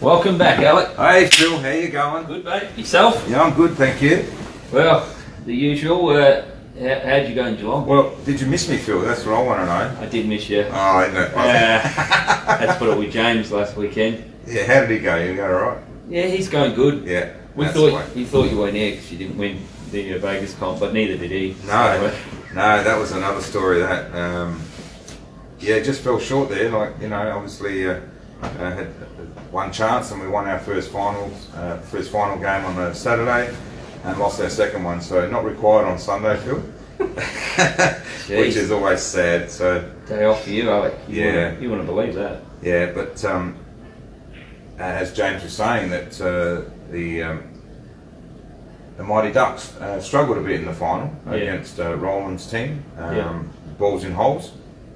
Welcome back, Alec. Hey Phil, how you going? Good, mate. Yourself? Yeah, I'm good, thank you. Well, the usual. How'd you go in Geelong? Well, did you miss me, Phil? That's what I want to know. I did miss you. Oh, isn't it? Had to put it with James last weekend. Yeah, how did he go? You go alright? Yeah, he's going good. Yeah. We thought you weren't here because you didn't win the Vegas comp, but neither did he. No, that was another story. That yeah, just fell short there. Like, you know, obviously had one chance and we won our first final game on a Saturday and lost our second one. So not required on Sunday, Phil. Which is always sad. So day off for you, Alec. You wouldn't believe that. Yeah, but as James was saying, that the Mighty Ducks struggled a bit in the final against Roland's team, balls in holes,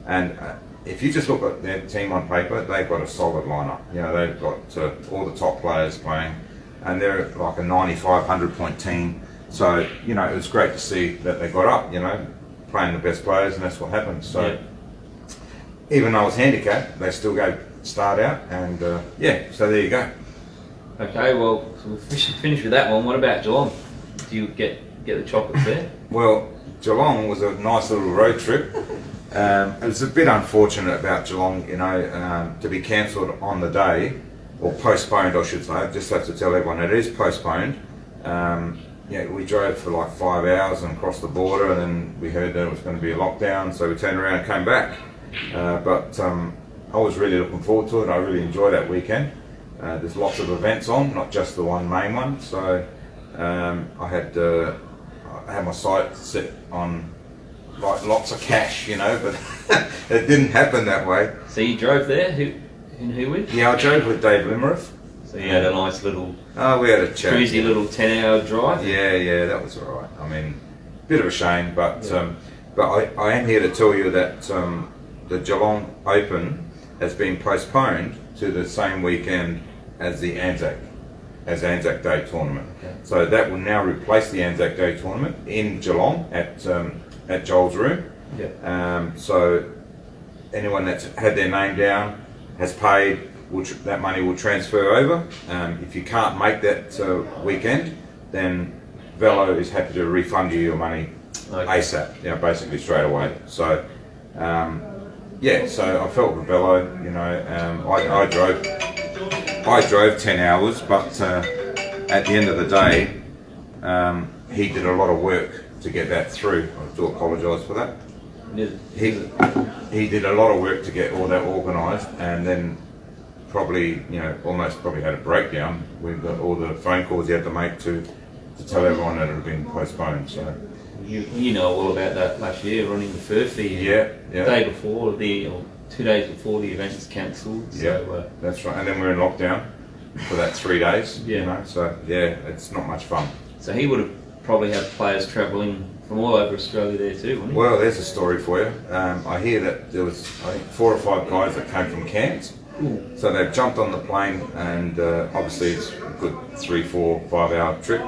and if you just look at their team on paper, they've got a solid lineup. You know, they've got all the top players playing, and they're like a 95, 100-point team. So, you know, it was great to see that they got up, you know, playing the best players, and that's what happened. So, even though I was handicapped, they still start out, and so there you go. Okay, well, so we'll finish with that one. What about Geelong? Do you get the chocolates there? Well, Geelong was a nice little road trip. It was a bit unfortunate about Geelong, you know, to be cancelled on the day, or postponed, I should say. I just have to tell everyone it is postponed. We drove for like 5 hours and crossed the border, and then we heard that it was going to be a lockdown, so we turned around and came back. But I was really looking forward to it. I really enjoyed that weekend. There's lots of events on, not just the one main one. So I had my sight set on like lots of cash, you know, but it didn't happen that way. So you drove there? Who with? Yeah, I drove with Dave Limeriff. So you had a nice little, we had a chat. cruisy little 10-hour drive. Yeah, that was all right. I mean, bit of a shame, but I am here to tell you that the Geelong Open has been postponed to the same weekend as the Anzac Day tournament. Okay. So that will now replace the Anzac Day tournament in Geelong at Joel's room. Yeah. So anyone that's had their name down, has paid, that money will transfer over. If you can't make that weekend, then Velo is happy to refund you your money ASAP, you know, basically straight away. So so I felt with Velo, you know, I drove 10 hours, but at the end of the day, he did a lot of work to get that through. I do apologise for that. He did a lot of work to get all that organised, and then probably had a breakdown with all the phone calls he had to make to tell everyone that it had been postponed. So you know all about that last year, running the Furphy. Yeah. Day before or 2 days before the event was cancelled. So, that's right. And then we're in lockdown for that 3 days. Yeah. You know, so it's not much fun. So he would have probably had players travelling from all over Australia there too, wouldn't he? Well, there's a story for you. I hear that there was, I think, 4 or 5 guys that came from Cairns. Ooh. So they've jumped on the plane, and obviously it's a good 3, 4, 5 hour trip.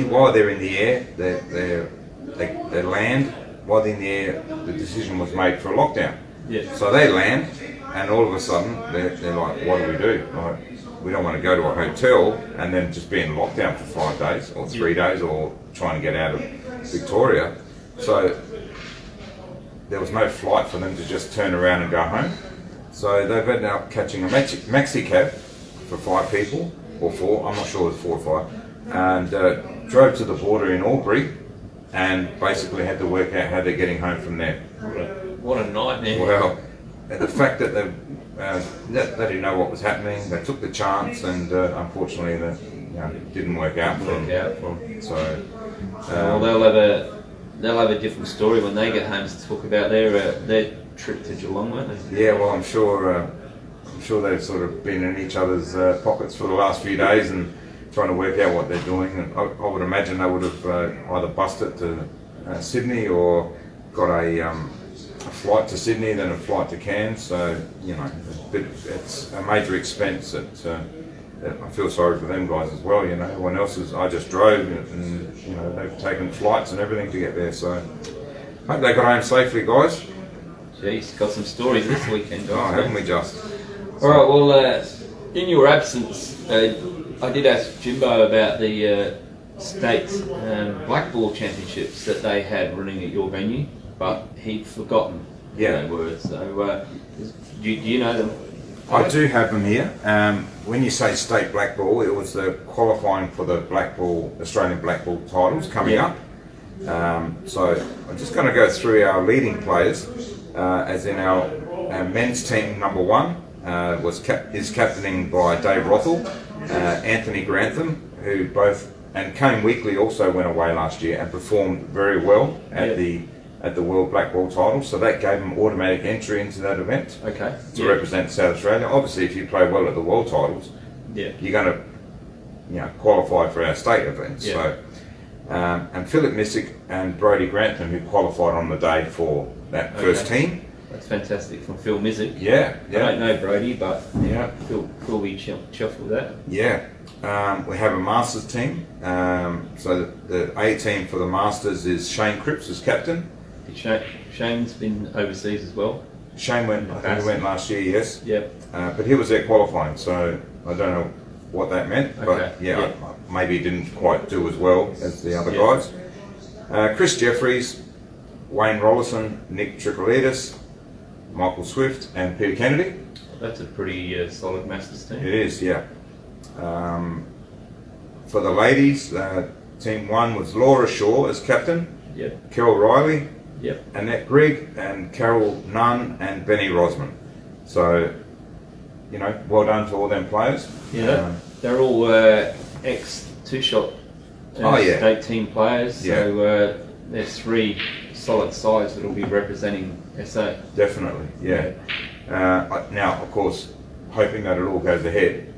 While they're in the air, they land. While they're in the air, the decision was made for a lockdown. Yeah. So they land, and all of a sudden they're like, what do we do? Like, we don't want to go to a hotel and then just be in lockdown for 5 days or 3 days, or trying to get out of Victoria. So there was no flight for them to just turn around and go home. So they've ended up catching a maxi cab for 5 people, or 4, I'm not sure it was 4 or 5, and drove to the border in Albury, and basically had to work out how they're getting home from there. What a nightmare. Well, the fact that they didn't know what was happening, they took the chance, and unfortunately it didn't work out for them. So they'll have a different story when they get home to talk about their trip to Geelong, won't they? Yeah, well, I'm sure they've sort of been in each other's pockets for the last few days and trying to work out what they're doing. And I would imagine they would have either busted to Sydney or got a flight to Sydney, then a flight to Cairns. So, you know, it's a major expense that I feel sorry for them guys as well. You know, everyone else I just drove, and you know, they've taken flights and everything to get there. So hope they got home safely, guys. Jeez, got some stories this weekend, guys. Oh, haven't we just? All right, well, In your absence, I did ask Jimbo about the states blackball championships that they had running at your venue, but he'd forgotten who they were. So, do you know them? I do have them here. When you say state blackball, it was the qualifying for the Australian blackball titles coming up. So I'm just going to go through our leading players, as in our men's team number 1 is captaining by Dave Rothel, Anthony Grantham, who both, and Kane Weekly also went away last year and performed very well at the World Blackball title, so that gave him automatic entry into that event to represent South Australia. Obviously, if you play well at the World titles, you're going to qualify for our state events. So, and Philip Missick and Brodie Grantham, who qualified on the day for that first team. That's fantastic from Phil Missick. Yeah. I don't know Brodie, but Phil will be chuffed with that. Yeah. We have a Masters team. So the A team for the Masters is Shane Cripps as captain. Shane's been overseas as well. Shane went last year, yes. Yep. But he was there qualifying, so I don't know what that meant. But maybe he didn't quite do as well as the other guys. Chris Jeffries, Wayne Rollison, Nick Tricolidis, Michael Swift, and Peter Kennedy. That's a pretty solid Masters team. It is, yeah. For the ladies, team 1 was Laura Shaw as captain. Yep. Carol Reilly. Yep. Annette Grigg and Carol Nunn and Benny Rosman. So, well done to all them players. Yeah, they're all ex-two-shot state team players. So there's 3 solid sides that will be representing SA. Definitely, yeah. Now, of course, hoping that it all goes ahead.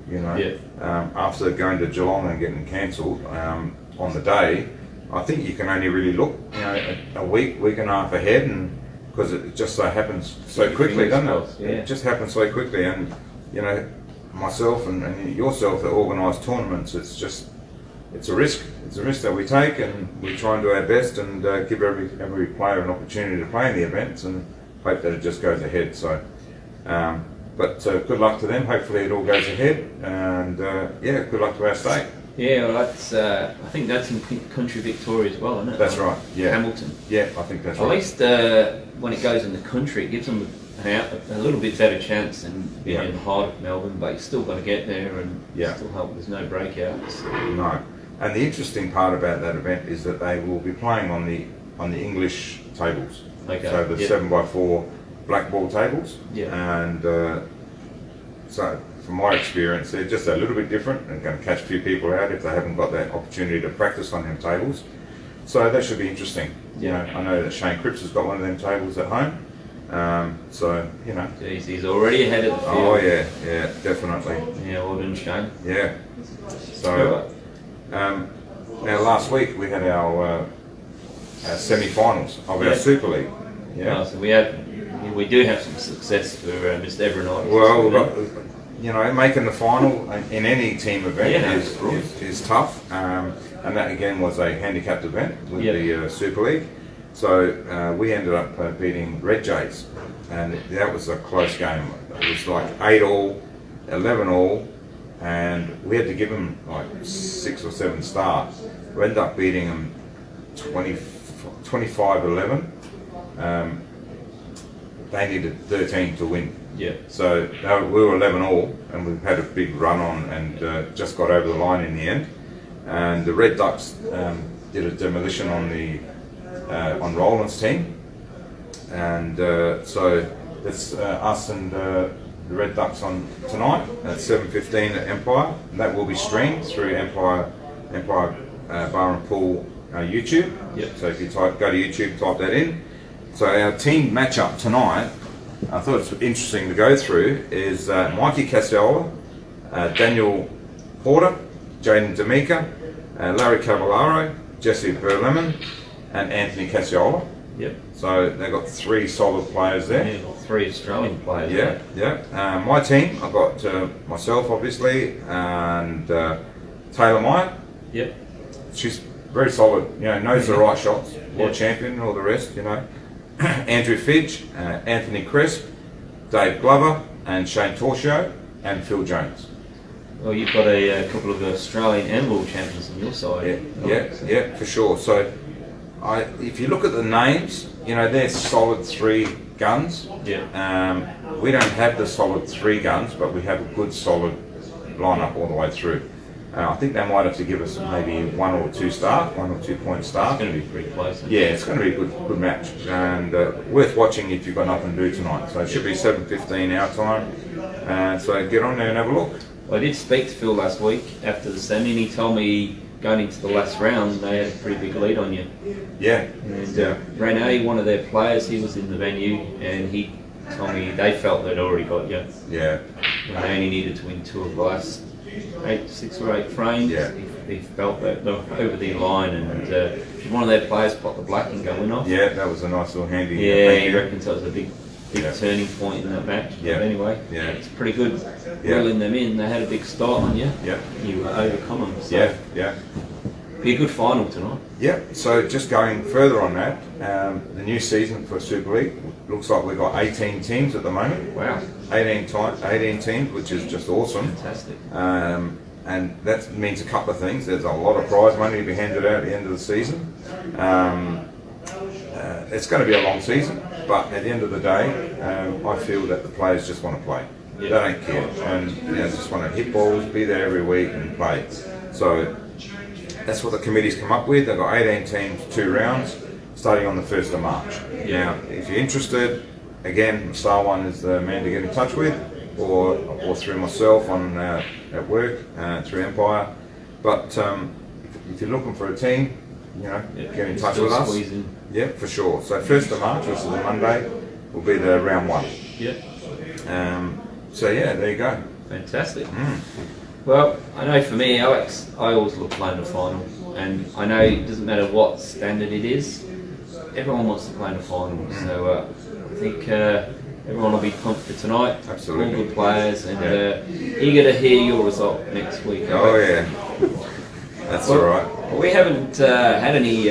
After going to Geelong and getting cancelled on the day, I think you can only really look, a week and a half ahead, and because it just so happens so quickly, doesn't it? Yeah. It just happens so quickly, and myself and yourself that organise tournaments, it's a risk. It's a risk that we take, and we try and do our best and give every player an opportunity to play in the events, and hope that it just goes ahead. So, but good luck to them. Hopefully, it all goes ahead, and good luck to our state. Yeah, well, that's. I think that's in country Victoria as well, isn't it? That's right. Yeah. Hamilton. Yeah, I think that's right. At least when it goes in the country, it gives them a little bit better chance than being in the heart of Melbourne. But you still got to get there, and still hope there's no breakouts. No. And the interesting part about that event is that they will be playing on the English tables. Okay. So the 7x4 blackball tables. Yeah. And so, from my experience, they're just a little bit different and going to catch a few people out if they haven't got that opportunity to practice on them tables. So that should be interesting. I know that Shane Cripps has got one of them tables at home. Jeez, he's already ahead of the field. Oh yeah, definitely. Yeah, well done, Shane. Yeah. So, now last week we had our semi-finals of our Super League. Yeah. So we do have some success for Mr. Evreniadis. Well, making the final in any team event is tough, and that again was a handicapped event with the Super League. So we ended up beating Red Jays, and that was a close game. It was like 8-all, 11-all, and we had to give them like 6 or 7 stars. We ended up beating them 25-11. They needed 13 to win. Yeah. So we were 11-all, and we had a big run on and just got over the line in the end. And the Red Ducks did a demolition on Roland's team, and so it's us and the Red Ducks on tonight at 7:15 at Empire. And that will be streamed through Empire Bar and Pool YouTube. Yep. So if you go to YouTube, type that in. So our team matchup tonight, I thought it's interesting to go through, is Mikey Castello, Daniel Porter, Jaden D'Amica, Larry Cavallaro, Jesse Berlemon, and Anthony Cacciola. Yep. So they've got 3 solid players there. Yeah, 3 Australian players. Yeah. My team, I've got myself obviously, and Taylor Meyer. Yep. She's very solid, knows the right shots, world champion and all the rest, Andrew Fidge, Anthony Crisp, Dave Glover, and Shane Torchio, and Phil Jones. Well, you've got a couple of Australian and world champions on your side. Yeah, for sure. So, if you look at the names, you know, they're solid 3 guns. Yeah. We don't have the solid 3 guns, but we have a good solid lineup all the way through. I think they might have to give us maybe 1 or 2 staff, 1 or 2 point staff. It's going to be pretty close. Yeah, it's going to be a good match, and worth watching if you've got nothing to do tonight. So it should be 7:15 our time. So get on there and have a look. I did speak to Phil last week after the semi, and he told me going into the last round they had a pretty big lead on you. Yeah. And Reilly, one of their players, he was in the venue, and he told me they felt they'd already got you. Yeah. And they only needed to win 2 of the last 6 or 8 frames. Yeah. He felt that they were over the line, and one of their players popped the black and going off. Yeah, that was a nice little handy. Yeah, he reckons that was a big turning point in that match. Yeah. But anyway, it's pretty good reeling them in. They had a big start on you. Yeah. You overcome them. So Yeah. be a good final tonight. Yeah. So just going further on that, the new season for Super League looks like we've got 18 teams at the moment. Wow. 18 teams, which is just awesome. Fantastic. And that means a couple of things. There's a lot of prize money to be handed out at the end of the season. It's going to be a long season, but at the end of the day, I feel that the players just want to play. They don't care, and just want to hit balls, be there every week and play. So that's what the committee's come up with. They've got 18 teams, 2 rounds, starting on the 1st of March. Now, if you're interested, again, Star One is the man to get in touch with, or through myself on at work, through Empire. But if you're looking for a team, get in touch with us. Yeah, for sure. So 1st of March, which is a Monday, will be the round 1. Yeah. So there you go. Fantastic. Well, I know for me, Alex, I always look playing the final, and I know it doesn't matter what standard it is, everyone wants to play in the final. So I think everyone will be pumped for tonight. Absolutely. All good players, and eager to hear your result next week. Oh yeah, that's all right. We haven't had any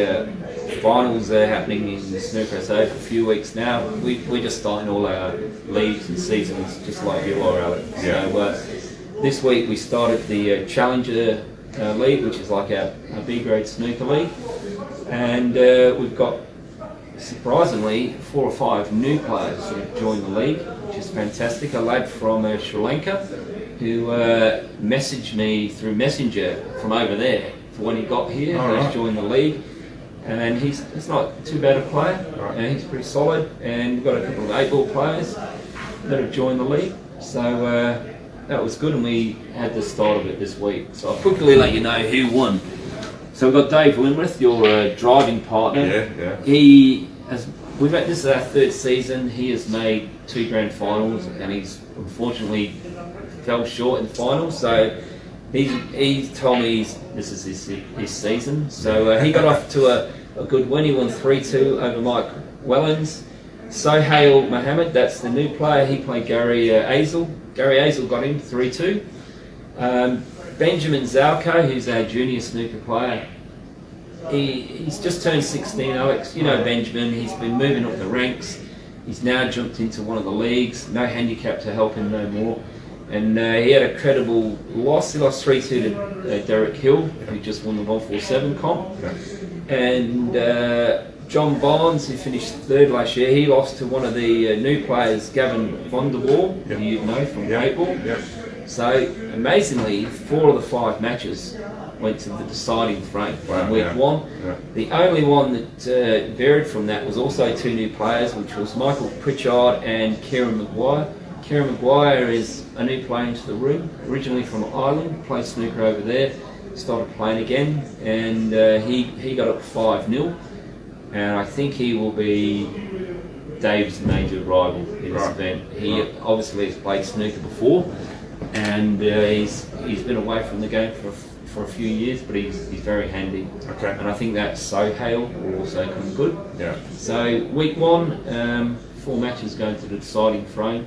finals happening in the Snooker SA for a few weeks now. We're just starting all our leagues and seasons just like you are, Alec. Yeah. So this week we started the Challenger League, which is like our B-grade snooker league, and we've got surprisingly 4 or 5 new players who have joined the league, which is fantastic. A lad from Sri Lanka who messaged me through Messenger from over there for when he got here. He's joined the league, and he's not too bad a player. And he's pretty solid, and we've got a couple of 8-ball players that have joined the league. So that was good, and we had the start of it this week. So I'll quickly let you know who won. So we've got Dave Winworth, your driving partner. Yeah. This is our 3rd season. He has made 2 grand finals, and he's unfortunately fell short in the finals. So he told me this is his season. So he got off to a good win. He won 3-2 over Mike Wellens. Sohail Mohammed, that's the new player. He played Gary Azel. Gary Azel got him 3-2. Benjamin Zalco, who's our junior snooker player, he's just turned 16, Alex. You know Benjamin, he's been moving up the ranks. He's now jumped into one of the leagues, no handicap to help him no more. And he had a credible loss. He lost 3-2 to Derek Hill, who just won the 147 comp. And John Barnes, who finished 3rd last year, he lost to one of the new players, Gavin von der Wall, who you know from 8-ball. So amazingly, 4 of the 5 matches went to the deciding frame in week 1. The only one that varied from that was also 2 new players, which was Michael Pritchard and Kieran Maguire. Kieran Maguire is a new player into the room, originally from Ireland, played snooker over there, started playing again, and he got up 5-0. And I think he will be Dave's major rival in this event. He obviously has played snooker before, and he's been away from the game for a few years, but he's very handy. Okay. And I think that Sohail will also come good. Yeah. So week 1, 4 matches going to the deciding frame,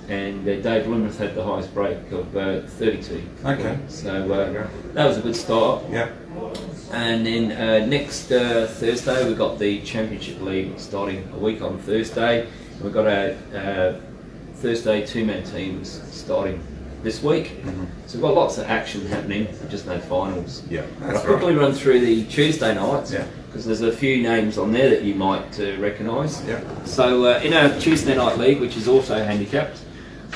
and Dave Limerick had the highest break of 32. Okay. So that was a good start. Yeah. And then next Thursday we've got the Championship League starting a week on Thursday. We've got our Thursday 2-man teams starting this week. So we've got lots of action happening, just no finals. Yeah, I'll that's quickly right. run through the Tuesday nights, Yeah. because there's a few names on there that you might recognise. Yeah. So in our Tuesday night league, which is also handicapped,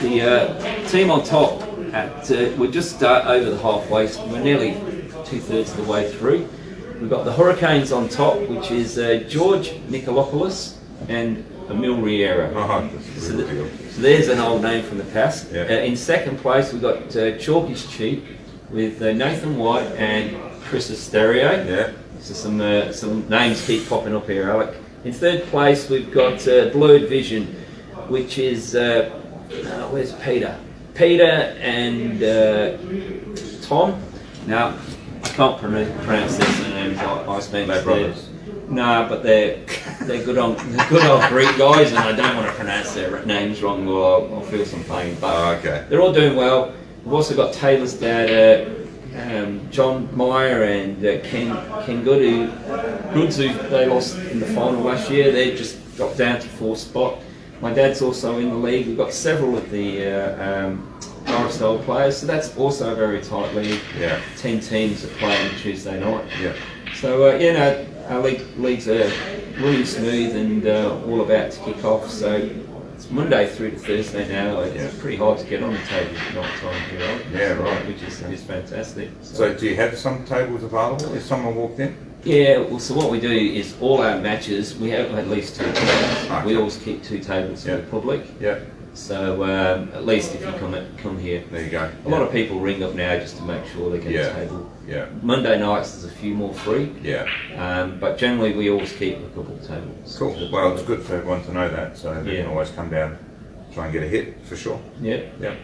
the team on top, we're just over the halfway, so we're nearly 2/3 of the way through. We've got the Hurricanes on top, which is George Nikolopoulos and Emil Riera. Oh, that's So, really good. so there's an old name from the past. Yeah. In second place, we've got Chalky's Cheap with Nathan White and Chris Asterio. Yeah. So some names keep popping up here, Alec. In third place, we've got Blurred Vision, which is where's Peter? Peter and Tom. Now I can't pronounce their names. I spent They're brothers. No, but they're good old Greek guys, and I don't want to pronounce their names wrong, or I'll feel some pain. But Oh, okay. they're all doing well. We've also got Taylor's dad, John Meyer, and Ken Goods, who they lost in the final last year. They just dropped down to 4th spot. My dad's also in the league. We've got several of the RSL players, so that's also a very tight league. Yeah. 10 teams are playing Tuesday night. Yeah. So our leagues are really smooth and all about to kick off. So it's Monday through to Thursday now. It's pretty hard to get on the table at night time here, right? Yeah, right. Which is fantastic. So do you have some tables available if someone walked in? Yeah, well, so what we do is all our matches, we have at least 2 tables. Okay. We always keep 2 tables for the public. Yeah. So at least if you come here. There you go. A lot of people ring up now just to make sure they get a table. Yeah. Monday nights there's a few more free. Yeah. But generally we always keep a couple of tables. Cool. Well, it's good for everyone to know that, so they Yeah. can always come down, try and get a hit for sure. Yeah. Yeah.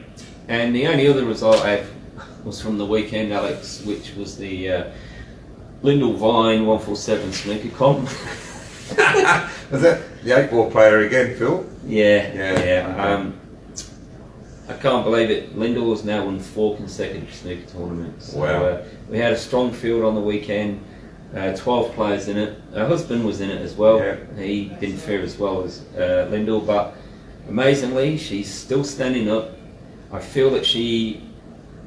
And the only other result I have was from the weekend, Alex, which was the Lyndall Vine 147 snooker comp. Was that the 8-ball player again, Phil? Yeah. Okay. I can't believe it. Lyndall has now won 4 consecutive snooker tournaments. So, Wow. we had a strong field on the weekend. 12 players in it. Her husband was in it as well. Yeah. He didn't fare as well as Lyndall, but amazingly, she's still standing up. I feel that she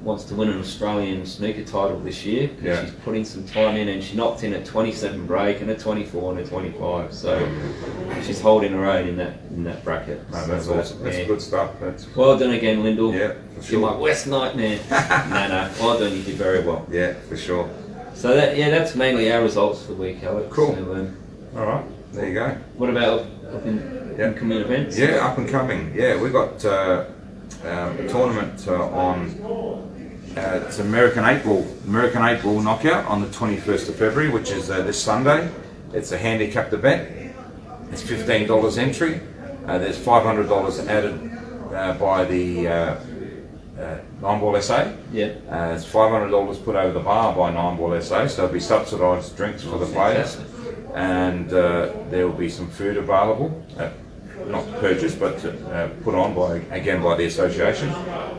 wants to win an Australian snooker title this year because Yeah. she's putting some time in, and she knocked in a 27 break and a 24 and a 25. So she's holding her own in that bracket. No, that's awesome. That's good stuff. That's Well done again, Lyndall. Yeah, for You're sure. my West nightmare. no, well done. You did very well. Yeah, for sure. So that's mainly our results for the week, Alex. Cool. So, All right, there you go. what about up in incoming events? Yeah, up and coming. Yeah, we got a tournament on. It's American 8-ball knockout on the 21st of February, which is this Sunday. It's a handicapped event. It's $15 entry. There's $500 added by the 9-ball SA. Yeah. It's $500 put over the bar by 9-ball SA, so there'll be subsidised drinks for the players, and there will be some food available, not purchased but put on by the association.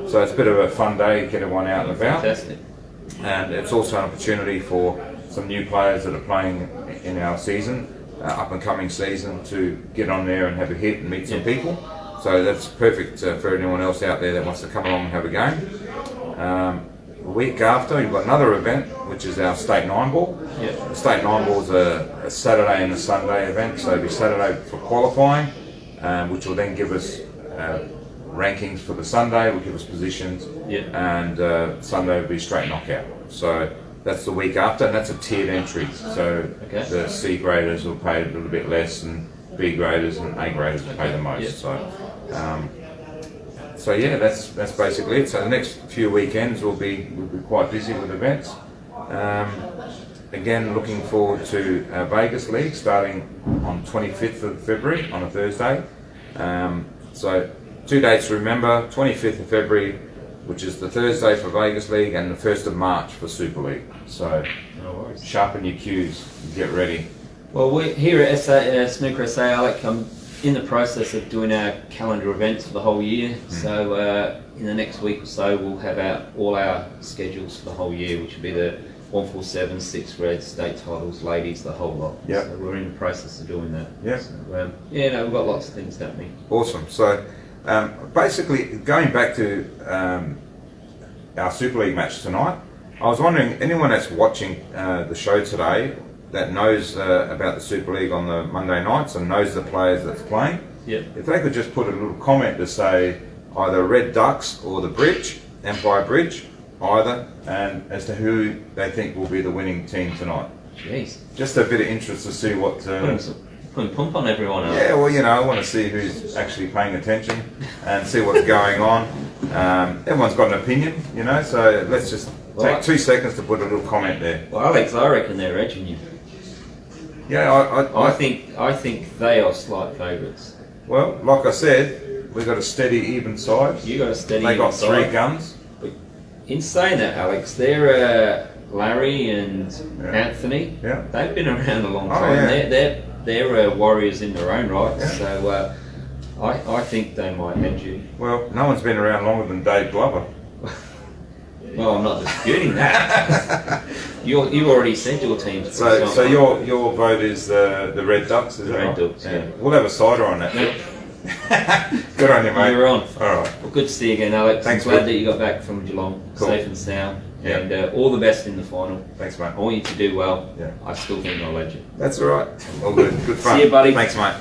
So it's a bit of a fun day, get everyone out and about. Fantastic. And it's also an opportunity for some new players that are playing in our season, up and coming season, to get on there and have a hit and meet some people. So that's perfect for anyone else out there that wants to come along and have a game. The week after, you've got another event, which is our State 9-ball. Yeah. The State 9-ball is a Saturday and a Sunday event, so it'll be Saturday for qualifying, which will then give us rankings for the Sunday, will give us positions, and Sunday will be straight knockout. So that's the week after, and that's a tiered entry. So the C graders will pay a little bit less, and B graders and A graders will pay the most. So yeah, that's basically it. So the next few weekends we'll be quite busy with events. Again, looking forward to our Vegas League starting on 25th of February on a Thursday. So 2 dates to remember: 25th of February, which is the Thursday for Vegas League, and the 1st of March for Super League. So sharpen your cues, get ready. Well, we're here at Snooker SA, Alec. I'm in the process of doing our calendar events for the whole year. So in the next week or so, we'll have all our schedules for the whole year, which will be the 147, 6 red, state titles, ladies, the whole lot. Yep. So we're in the process of doing that. Yeah. So, we've got lots of things happening. Awesome. So basically, going back to our Super League match tonight. I was wondering, anyone that's watching the show today that knows about the Super League on the Monday nights and knows the players that's playing, if they could just put a little comment to say either Red Ducks or the Bridge, Empire Bridge, either, and as to who they think will be the winning team tonight. Jeez. Just a bit of interest to see what... Putting pump on everyone else. Yeah, well, you know, I want to see who's actually paying attention and see what's going on. Everyone's got an opinion, you know, so let's just take 2 seconds to put a little comment there. Well, Alex, I reckon they're edging you. Yeah, I think they are slight favourites. Well, like I said, we've got a steady, even side. You got a steady. They got even 3 side. guns. But in saying that, Alex, they're Larry and Anthony. Yeah. They've been around a long time. Oh, yeah. They're warriors in their own right. Yeah. So I think they might edge you. Well, no one's been around longer than Dave Glover. Well, I'm not disputing that. You already said your team. So your vote is the Red Ducks, is it? The Red right? Ducks, yeah. We'll have a cider on that. Yep. Good on you, mate. You're on. All right. Well, good to see you again, Alex. Thanks, I'm glad mate. that you got back from Geelong safe and sound. Yeah. And all the best in the final. Thanks, mate. I want you to do well. Yeah. I still think I'll edge you. That's all right. All good. Good fun. See you, buddy. Thanks, mate.